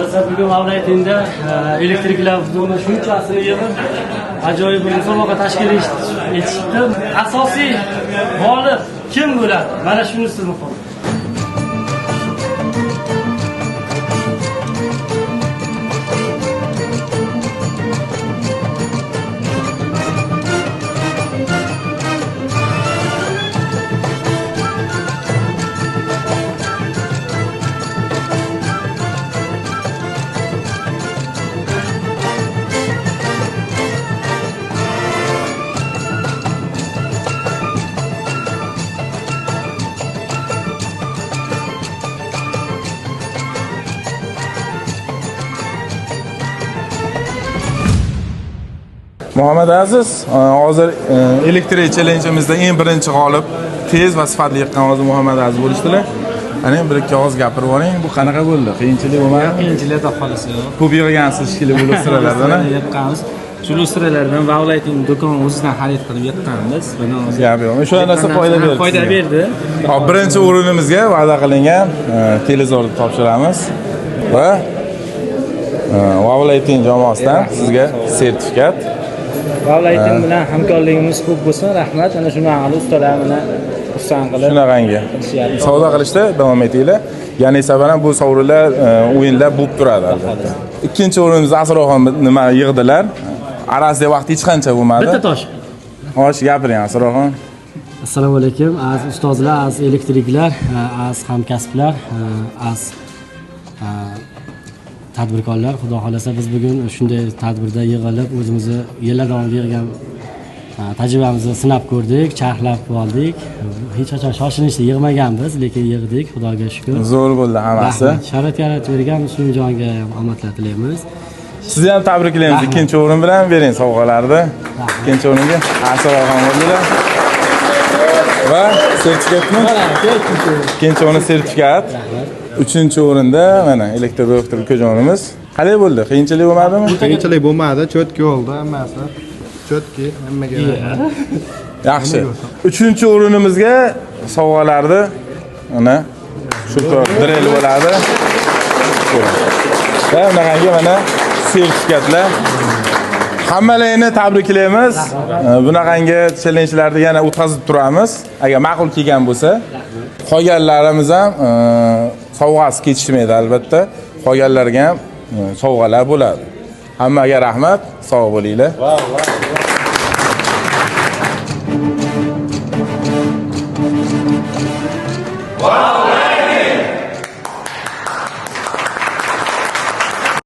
xohlasa bugun Mavlaytinda elektriklar buzilma shunchasini yig'ib ajoyib bir musobaqa tashkil etishdi. Asosiy g'olib kim bo'ladi? Mana shunisi muhim. Muhammad Aziz hozir elektrik challenge'imizda eng birinchi g'olib tez va sifatli yiqqan hozir Muhammad Aziz bo'lishdilar. Ana bir ikki og'iz gapirib oling. Bu qanaqa bo'ldi? Qiyinchilik bo'lmadimi? Qiyinchilikda qolasiz. Ko'p yig'gansiz shekilli bu lustralardan. Yiqqanmiz. Shu lustralardan Mavlaytin do'kon o'zidan xarid qilib yiqqanmiz. Buni gap yo'q. Shu narsa foyda berdi. Hop, birinchi o'rinimizga va'da qilingan televizorni topshiramiz va Mavlaytin jamoasidan sizga sertifikat. Mavlaytin bilan hamkorligimiz ko'p bo'lsin. Rahmat. Ana shunaqa ustalar bilan xursand qilib. Shunaqangi. Savdo qilishda davom etinglar. Ya'ni sabaran bu sovrinlar o'yinlar bo'lib turadi albatta. Ikkinchi o'rinimizda Asroxon nima yig'dilar? Arasida vaqt hech qancha bo'lmadi. Bitta tosh. Xo'sh, gapiring Asroxon. Assalomu alaykum, aziz ustozlar, aziz elektriklar, aziz hamkasblar, aziz tadbirkorlar. Xudo xolasa biz bugun shunday tadbirda yig'ilib o'zimizni yillar davomida yig'gan tajribamizni sinab ko'rdik, charxlab oldik. Hech qachon shoshilinchda yig'maganmiz, lekin yig'dik, Xudoga shukr. Zo'r bo'ldi hammasi. Sharoit yaratib bergan Musulmonjonga omadlar tilaymiz. Sizni ham tabriklaymiz. Ikkinchi o'rin bilan bering sovg'alarni. Ikkinchi o'ringa Asroxon bo'ldilar. Va sertifikatmi? Ikkinchi o'rin sertifikat. Uchinchi o'rinda mana elektr doktor ukajonimiz. Qalay bo'ldi? Qiyinchilik bo'lmadimi? Qiyinchilik bo'lmadi, cho'tki bo'ldi hammasi. Cho'tki hammaga. Yaxshi. Uchinchi o'rinimizga sovg'alarni mana shu direl bo'ladi. Va bunaqangi mana sertifikatlar. Hammalarni tabriklaymiz. Bunaqangi challenge'larni yana o'tkazib turamiz. Agar ma'qul kelgan bo'lsa, qolganlarimiz ham sovg'asi ketishmaydi albatta. Qolganlarga ham sovg'alar bo'ladi. Hammaga rahmat, sog' bo'linglar. Wow!